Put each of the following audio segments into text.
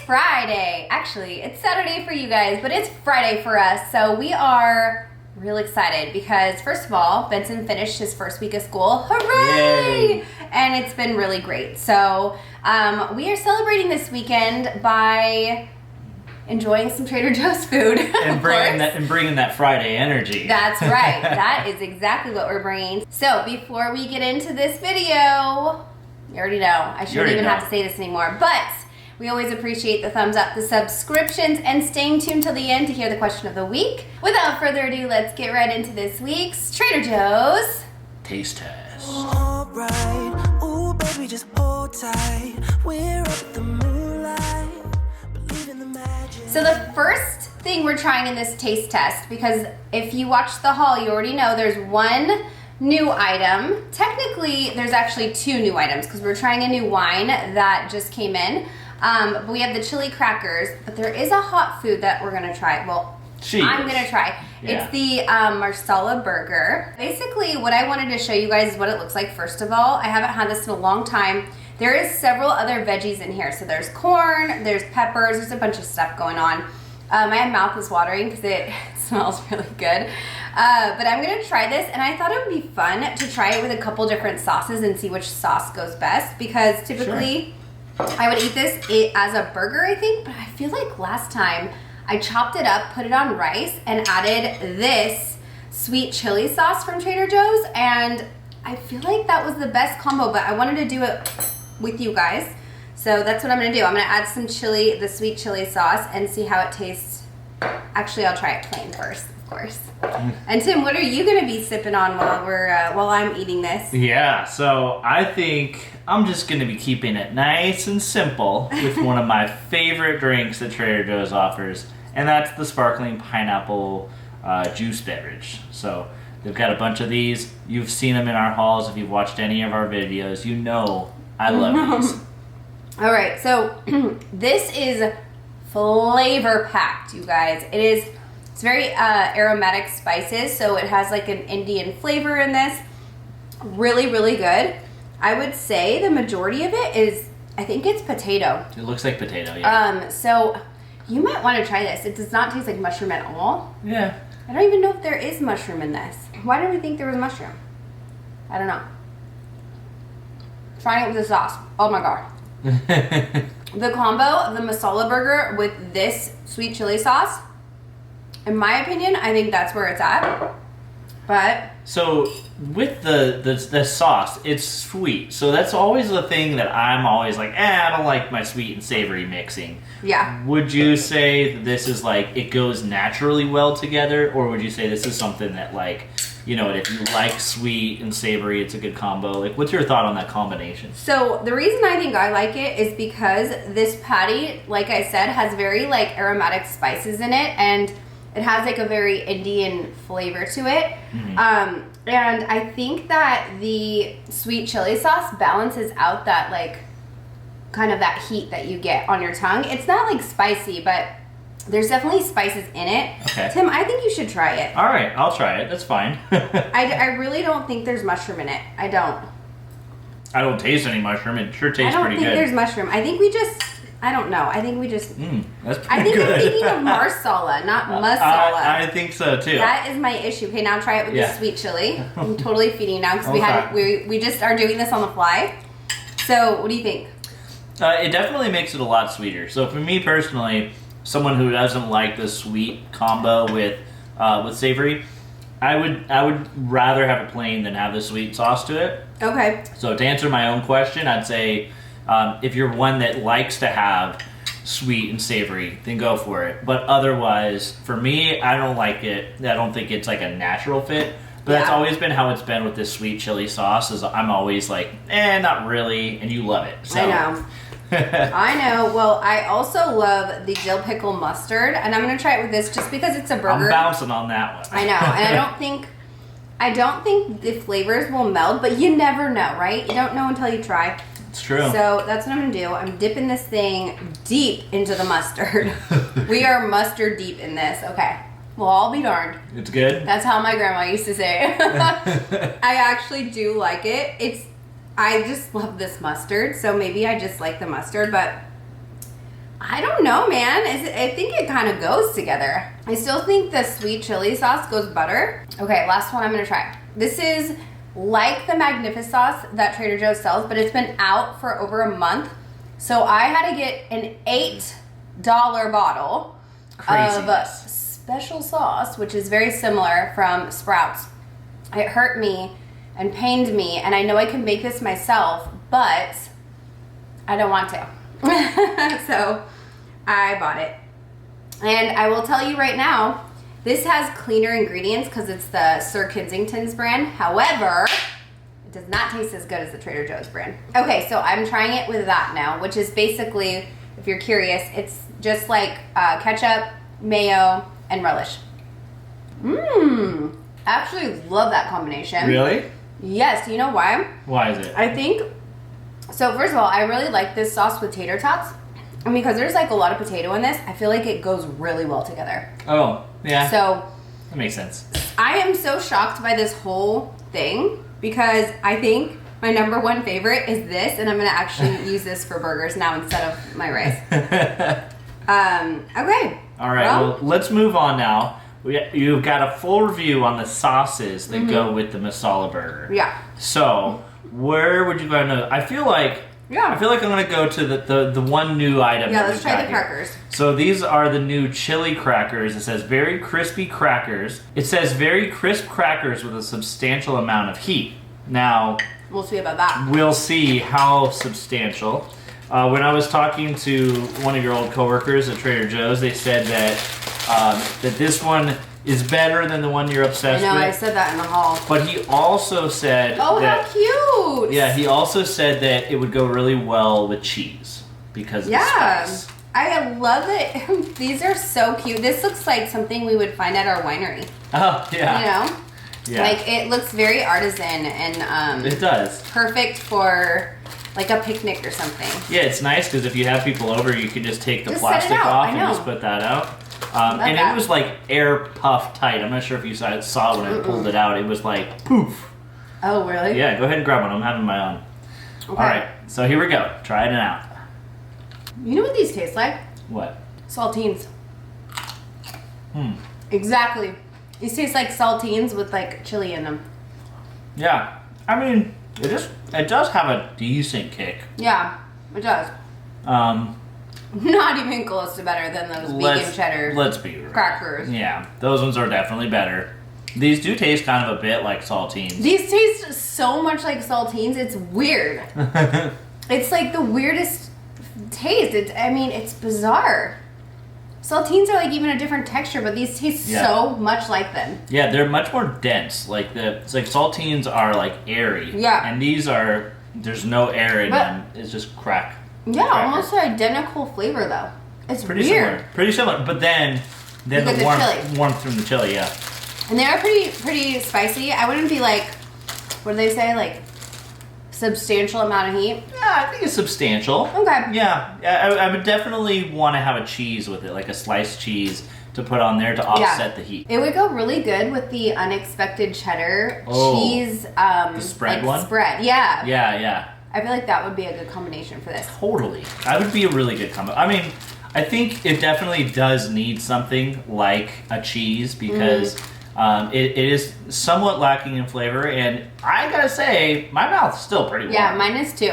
Friday. Actually, it's Saturday for you guys, but it's Friday for us. So we are real excited because, first of all, Benson finished his first week of school. Hooray! Yay. And it's been really great. So we are celebrating this weekend by enjoying some Trader Joe's food. And bringing that Friday energy. That's right. That is exactly what we're bringing. So before we get into this video, you already know. I shouldn't even have to say this anymore. But we always appreciate the thumbs up, the subscriptions, and staying tuned till the end to hear the question of the week. Without further ado, let's get right into this week's Trader Joe's Taste Test. All right. Ooh, baby, just hold tight. We're up the moonlight. Believe in the magic. So the first thing we're trying in this taste test, because if you watch the haul, you already know there's one new item. Technically, there's actually two new items because we're trying a new wine that just came in. But we have the chili crackers, but there is a hot food that we're gonna try. Well, I'm gonna try. Yeah. It's the Marsala burger. Basically, what I wanted to show you guys is what it looks like. First of all, I haven't had this in a long time. There is several other veggies in here. So there's corn, there's peppers, there's a bunch of stuff going on. My mouth is watering because it smells really good. But I'm gonna try this, and I thought it would be fun to try it with a couple different sauces and see which sauce goes best, because typically I would eat this as a burger, I think, but I feel like last time I chopped it up, put it on rice, and added this sweet chili sauce from Trader Joe's, and I feel like that was the best combo, but I wanted to do it with you guys. So that's what I'm gonna do. I'm gonna add some chili, the sweet chili sauce, and see how it tastes. Actually, I'll try it plain first, of course. And Tim, what are you gonna be sipping on while I'm eating this? Yeah, so I think I'm just gonna be keeping it nice and simple with one of my favorite drinks that Trader Joe's offers, and that's the sparkling pineapple juice beverage. So they've got a bunch of these. You've seen them in our hauls. If you've watched any of our videos, you know I love these. All right, so this is flavor packed, you guys. It's very aromatic spices, so it has like an Indian flavor in this. Really, really good. I would say the majority of it is, I think it's potato. It looks like potato, yeah. So you might want to try this. It does not taste like mushroom at all. Yeah. I don't even know if there is mushroom in this. Why did we think there was mushroom? I don't know. Trying it with the sauce. Oh my god. The combo of the masala burger with this sweet chili sauce, in my opinion, I think that's where it's at. But so with the sauce, it's sweet. So that's always the thing that I'm always like, I don't like my sweet and savory mixing. Yeah. Would you say that this is like, it goes naturally well together, or would you say this is something that, like, you know, if you like sweet and savory, it's a good combo? Like, what's your thought on that combination? So the reason I think I like it is because this patty, like I said, has very like aromatic spices in it, and it has like a very Indian flavor to it. Mm-hmm. And I think that the sweet chili sauce balances out that like kind of that heat that you get on your tongue. It's not like spicy, but there's definitely spices in it. Okay. Tim, I think you should try it. All right, I'll try it. That's fine. I really don't think there's mushroom in it. I don't taste any mushroom. It sure tastes pretty good. I don't think there's mushroom. I think we just, I don't know. I think we just, that's pretty I think good. I'm thinking of marsala, not masala. I think so too. That is my issue. Okay, now try it with the sweet chili. I'm totally feeding you now because we just are doing this on the fly. So what do you think? It definitely makes it a lot sweeter. So for me personally, someone who doesn't like the sweet combo with savory, I would rather have it plain than have the sweet sauce to it. Okay. So to answer my own question, I'd say if you're one that likes to have sweet and savory, then go for it. But otherwise, for me, I don't like it. I don't think it's like a natural fit. But that's always been how it's been with this sweet chili sauce. Is I'm always like, not really, and you love it. So. I know. I know. Well, I also love the dill pickle mustard, and I'm going to try it with this just because it's a burger. I'm bouncing on that one. I know, and I don't think the flavors will meld, but you never know, right? You don't know until you try. It's true. So that's what I'm going to do. I'm dipping this thing deep into the mustard. We are mustard deep in this. Okay. Well, I'll be darned. It's good? That's how my grandma used to say. I actually do like it. I just love this mustard, so maybe I just like the mustard, but I don't know, man. I think it kind of goes together. I still think the sweet chili sauce goes better. Okay, last one I'm gonna try. This is like the Magnific sauce that Trader Joe's sells, but it's been out for over a month. So I had to get an $8 bottle of special sauce, which is very similar from Sprouts. It hurt me and pained me, and I know I can make this myself, but I don't want to. So I bought it. And I will tell you right now, this has cleaner ingredients because it's the Sir Kensington's brand. However, it does not taste as good as the Trader Joe's brand. Okay, so I'm trying it with that now, which is basically, if you're curious, it's just like ketchup, mayo, and relish. Mmm. I actually love that combination. Really? Yes. Do you know why? Why is it? I think, so first of all, I really like this sauce with tater tots. And because there's like a lot of potato in this, I feel like it goes really well together. Oh, yeah. So That makes sense. I am so shocked by this whole thing because I think my number one favorite is this, and I'm gonna actually use this for burgers now instead of my rice. Okay. All right, well, let's move on now. You've got a full review on the sauces that go with the masala burger. Yeah. So, where would you go to? I feel like I'm gonna go to the one new item. Yeah, that let's we've try got the here. crackers. So these are the new chili crackers. It says very crispy crackers. It says very crisp crackers with a substantial amount of heat. Now, We'll see about that. we'll see how substantial. When I was talking to one of your old coworkers at Trader Joe's, they said that that this one is better than the one you're I obsessed know, I with. said that in the hall. But he also said Oh, that how cute! yeah, he also said that it would go really well with cheese because of the spice. I love it. These are so cute. This looks like something we would find at our winery. Oh yeah, You know? yeah, Like, it looks very artisan and it does. perfect for like a picnic or something. Yeah, it's nice because if you have people over, you can just take the Just set it plastic out, off I and know. just put that out. Love And that. it was like air puff tight. I'm not sure if you saw it when I pulled it out. It was like poof. Oh, really? Yeah, go ahead and grab one. I'm having my own. Okay. All right, so here we go. Try it out. You know what these taste like? What? Saltines. Exactly. These taste like saltines with like chili in them. Yeah, I mean, it does have a decent kick. Yeah, it does. Not even close to better than those vegan cheddar Let's be real. crackers. Yeah, those ones are definitely better. These do taste kind of a bit like saltines. These taste so much like saltines. It's weird. It's like the weirdest taste. It's bizarre. Saltines are like even a different texture, but these taste so much like them. Yeah, they're much more dense. It's like saltines are like airy. Yeah. And these are, there's no air in them. It's just crack. Yeah, cracker. almost identical flavor though. It's Pretty weird. similar. Pretty similar. But then Because the of chili. warmth from the chili, yeah. And they are pretty spicy. I wouldn't be like, what do they say? Like substantial amount of heat. Yeah, I think it's substantial. Okay. Yeah, I would definitely want to have a cheese with it, like a sliced cheese to put on there to offset the heat. It would go really good with the unexpected cheddar cheese. The spread like one? Spread, yeah. Yeah. I feel like that would be a good combination for this. Totally. That would be a really good combo. I mean, I think it definitely does need something like a cheese because it is somewhat lacking in flavor, and I gotta say, my mouth's still pretty warm. Yeah, mine is too.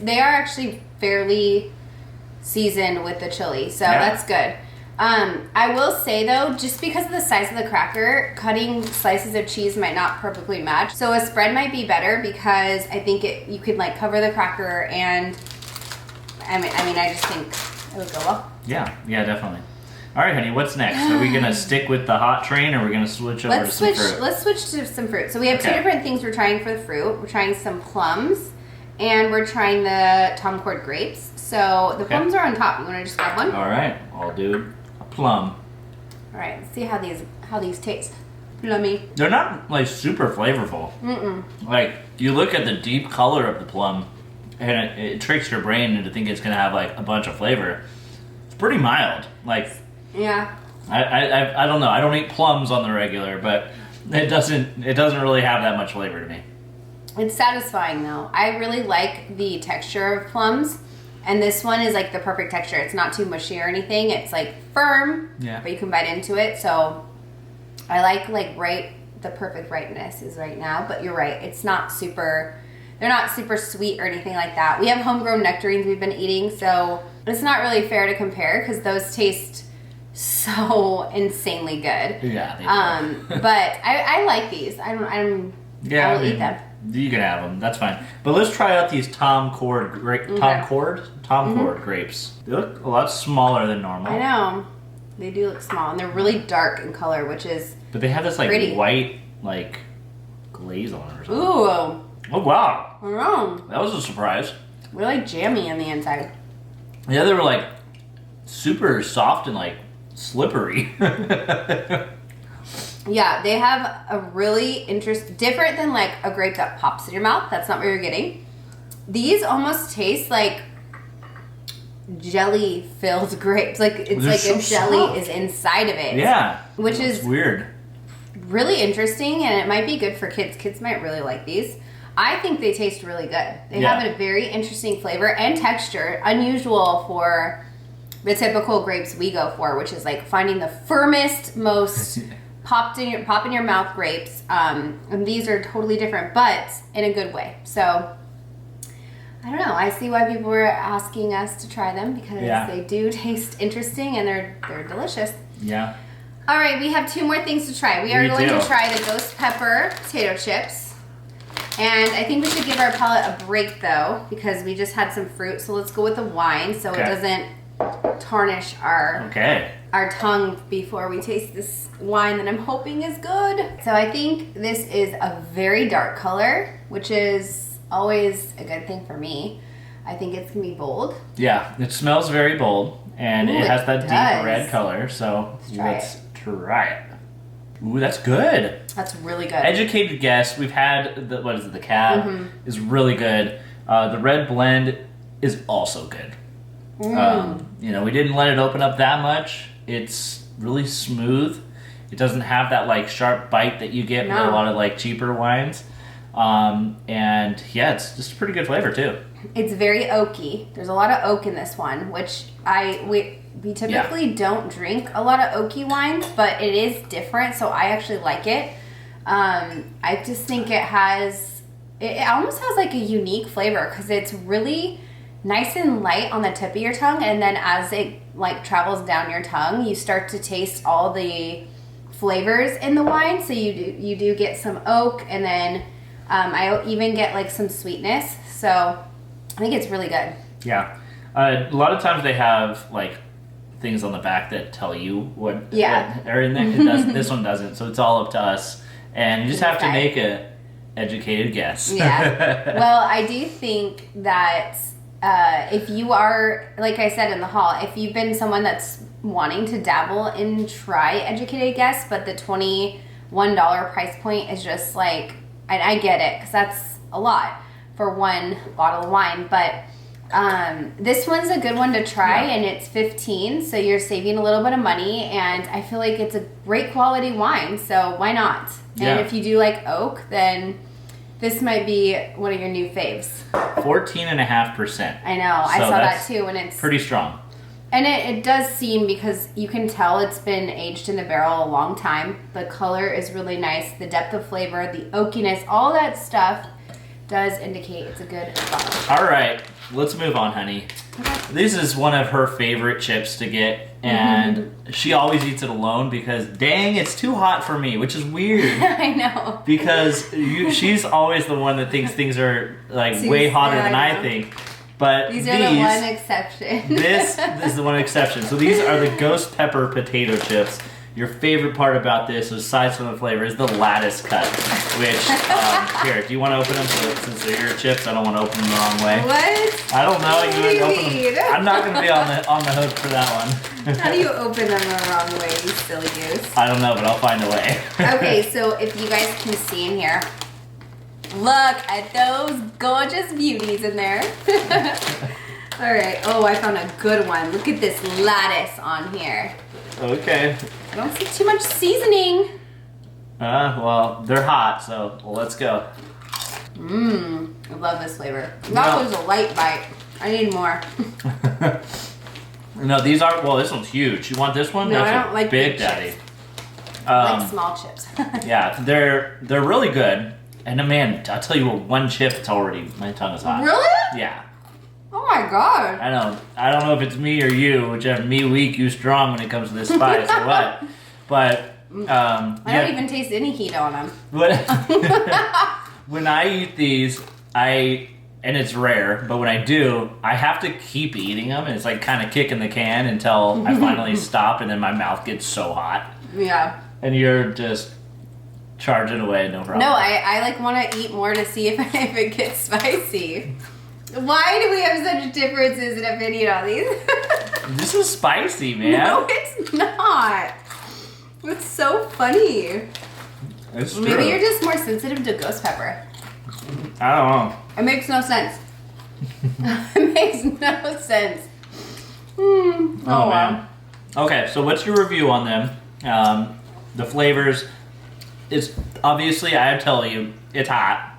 They are actually fairly seasoned with the chili, so that's good. I will say though, just because of the size of the cracker, cutting slices of cheese might not perfectly match. So a spread might be better because I think you could like cover the cracker, and I mean I just think it would go well. Yeah, definitely. All right, honey, what's next? Are we gonna stick with the hot train, or are we gonna switch over to some fruit? Let's switch to some fruit. So we have two Okay. different things we're trying for the fruit. We're trying some plums, and we're trying the Tom Cord grapes. So the plums are on top. You want to just grab one? All right, I'll do a plum. All right. Let's see how these taste. Plummy. They're not like super flavorful. Like you look at the deep color of the plum, and it tricks your brain into thinking it's gonna have like a bunch of flavor. It's pretty mild. Like Yeah. I don't know. I don't eat plums on the regular, but it doesn't really have that much flavor to me. It's satisfying though. I really like the texture of plums, And this one is like the perfect texture. It's not too mushy or anything. It's like firm, but you can bite into it. So I like the perfect ripeness is right now. But you're right. It's not super, they're not super sweet or anything like that. We have homegrown nectarines we've been eating. So it's not really fair to compare because those taste so insanely good. Yeah. They but I like these. I will eat them. You can have them. That's fine. But let's try out these Tom Cord grapes. They look a lot smaller than normal. I know. They do look small, and they're really dark in color, which is But they have this like pretty. white like glaze on them or something. Ooh. Oh wow. I know. That was a surprise. They're like jammy on the inside. Yeah, they were like super soft and like slippery. Yeah, they have a really different than like a grape that pops in your mouth. That's not what you're getting. These almost taste like jelly-filled grapes. Like it's They're like so a jelly soft. is inside of it. Yeah. Which That's is weird. really interesting, and it might be good for kids. Kids might really like these. I think they taste really good. They have a very interesting flavor and texture, unusual for the typical grapes we go for, which is like finding the firmest, most pop in your mouth grapes. And these are totally different, but in a good way. So I don't know. I see why people were asking us to try them because they do taste interesting and they're delicious. Yeah. All right, we have 2 more things to try. We are going to try the ghost pepper potato chips. And I think we should give our palate a break though, because we just had some fruit. So let's go with the wine so it doesn't tarnish our tongue before we taste this wine that I'm hoping is good. So I think this is a very dark color, which is always a good thing for me. I think it's gonna be bold. Yeah, it smells very bold, and it has that deep red color. So let's try it. Ooh, that's good. That's really good. Educated guess. We've had the cab is really good. The red blend is also good. We didn't let it open up that much. It's really smooth. It doesn't have that like sharp bite that you get with a lot of like cheaper wines. And yeah, it's just a pretty good flavor too. It's very oaky. There's a lot of oak in this one, which we typically don't drink a lot of oaky wines, but it is different, so I actually like it. I just think it almost has like a unique flavor because it's really nice and light on the tip of your tongue, and then as it like travels down your tongue, you start to taste all the flavors in the wine. So you do get some oak, and then I even get like some sweetness. So I think it's really good. Yeah. A lot of times they have like things on the back that tell you what are in there. This one doesn't, so it's all up to us, and you just have to make a educated guess. Yeah. Well, I do think that if you are, like I said in the haul, if you've been someone that's wanting to dabble in try educated guess, but the $21 price point is just like, and I get it because that's a lot for one bottle of wine, but this one's a good one to try, and it's $15, so you're saving a little bit of money, and I feel like it's a great quality wine, so why not? And if you do like oak, then this might be one of your new faves. 14.5%. I know, I saw that too, and it's pretty strong. And it does seem, because you can tell it's been aged in the barrel a long time. The color is really nice, the depth of flavor, the oakiness, all that stuff does indicate it's a good bottle. All right, let's move on, honey. Okay. This is one of her favorite chips to get, and she always eats it alone because, dang, it's too hot for me, which is weird. I know. Because she's always the one that thinks things are like way hotter than I think. But these are the one exception. This is the one exception. So these are the ghost pepper potato chips. Your favorite part about this, aside from the flavor, is the lattice cut. Which, here, do you want to open them? Since they're your chips, I don't want to open them the wrong way. What? I don't know. What do you mean? I'm not going to be on the hook for that one. How do you open them the wrong way, you silly goose? I don't know, but I'll find a way. Okay, so if you guys can see in here, look at those gorgeous beauties in there. All right. Oh, I found a good one. Look at this lattice on here. Okay. I don't see too much seasoning. Well, they're hot, so let's go. I love this flavor. That was a light bite. I need more. No, these are, well, this one's huge. You want this one? No, That's I don't like Big big Daddy. chips. I like small chips. Yeah, they're really good. And man, I'll tell you what, one chip, it's already, my tongue is hot. Really? Yeah. Oh my god. I don't know if it's me or you, whichever, me weak, you strong when it comes to this spice or what. But, I don't even taste any heat on them. When I eat these, and it's rare, but when I do, I have to keep eating them, and it's like kind of kicking the can until I finally stop, and then my mouth gets so hot. Yeah. And you're just charging away, no problem. No, I like want to eat more to see if it gets spicy. Why do we have such differences in opinion on these? This is spicy, man. No, it's not. It's so funny. It's true. Maybe you're just more sensitive to ghost pepper. I don't know. It makes no sense. It makes no sense. Oh, wow. Man. Okay, so what's your review on them? The flavors, it's obviously, I tell you, it's hot.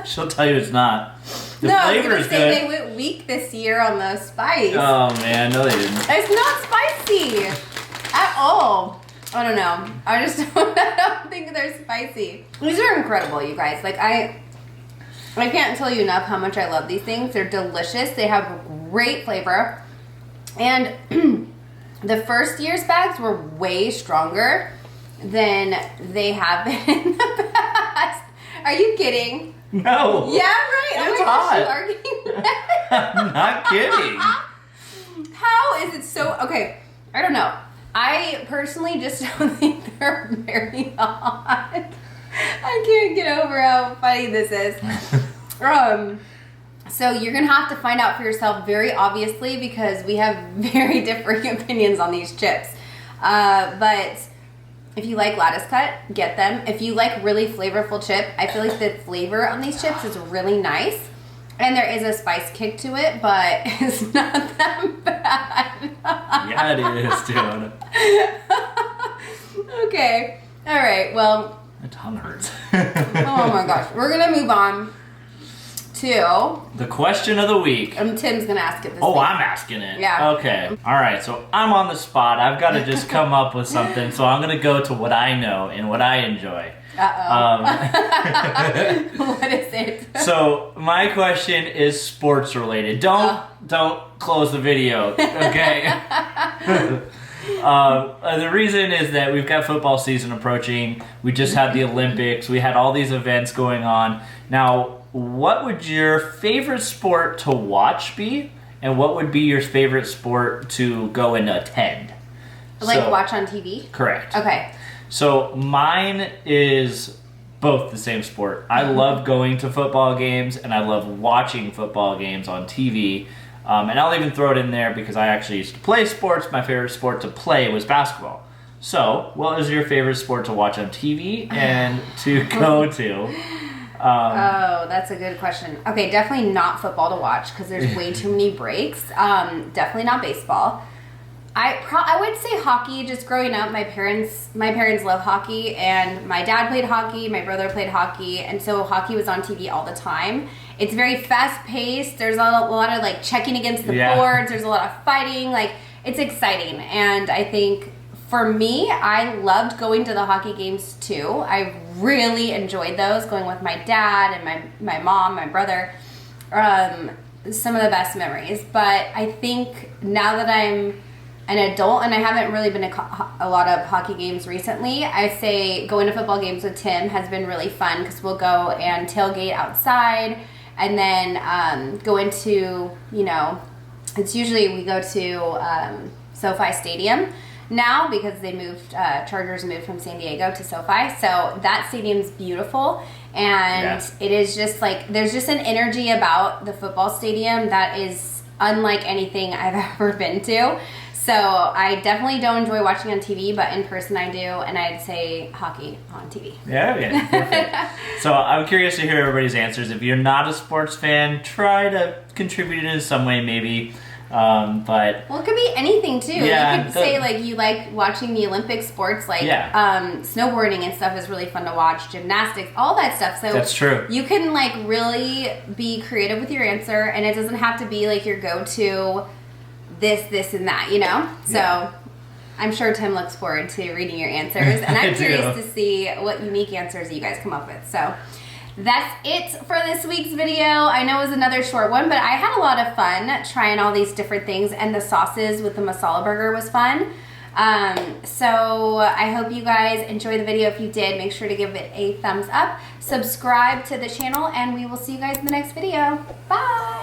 She'll tell you it's not. The flavor is good. They went weak this year on the spice. Oh man, no they didn't. It's not spicy at all. I don't know. I don't think they're spicy. These are incredible, you guys. Like I can't tell you enough how much I love these things. They're delicious. They have great flavor. And the first year's bags were way stronger than they have been in the past. Are you kidding? No. Yeah, right. It's oh my hot. gosh, you are getting mad. I'm not kidding. How is it so... Okay, I don't know. I personally just don't think they're very hot. I can't get over how funny this is. So you're going to have to find out for yourself very obviously because we have very differing opinions on these chips. But if you like lattice cut, get them. If you like really flavorful chip, I feel like the flavor on these chips is really nice. And there is a spice kick to it, but it's not that bad. Yeah, it is, dude. Okay. All right. Well. My tongue hurts. Oh my gosh. We're going to move on to... The question of the week. Tim's going to ask it this Oh, week. I'm asking it. Yeah. Okay. All right. So I'm on the spot. I've got to just come up with something. So I'm going to go to what I know and what I enjoy. Uh-oh. What is it? So my question is sports related. Don't close the video. Okay. The reason is that we've got football season approaching. We just had the Olympics. We had all these events going on. Now, what would your favorite sport to watch be? And what would be your favorite sport to go and attend? Like watch on TV? Correct. Okay. So mine is both the same sport. I love going to football games and I love watching football games on TV. And I'll even throw it in there because I actually used to play sports. My favorite sport to play was basketball. So, what is your favorite sport to watch on TV and to go to? Oh, that's a good question. Okay, definitely not football to watch because there's way too many breaks. Definitely not baseball. I would say hockey. Just growing up, my parents love hockey, and my dad played hockey, my brother played hockey, and so hockey was on TV all the time. It's very fast paced. There's a lot of like checking against the boards. There's a lot of fighting. Like it's exciting, and I think for me, I loved going to the hockey games too. I really enjoyed those, going with my dad and my mom, my brother. Some of the best memories. But I think now that I'm an adult and I haven't really been to a lot of hockey games recently, I say going to football games with Tim has been really fun because we'll go and tailgate outside and then go into, it's usually we go to SoFi Stadium now because they moved, Chargers moved from San Diego to SoFi. So that stadium's beautiful. And it is just like, there's just an energy about the football stadium that is unlike anything I've ever been to. So I definitely don't enjoy watching on TV, but in person I do, and I'd say hockey on TV. Yeah, perfect. So I'm curious to hear everybody's answers. If you're not a sports fan, try to contribute in some way maybe. But well, it could be anything too. Yeah, You could say like you like watching the Olympic sports, like snowboarding and stuff is really fun to watch. Gymnastics, all that stuff. So that's true. You can like really be creative with your answer, and it doesn't have to be like your go-to this, and that. You know. So I'm sure Tim looks forward to reading your answers, and I'm curious to see what unique answers you guys come up with. So. That's it for this week's video. I know it was another short one, but I had a lot of fun trying all these different things, and the sauces with the masala burger was fun. So I hope you guys enjoy the video. If you did, make sure to give it a thumbs up, subscribe to the channel, and we will see you guys in the next video. Bye!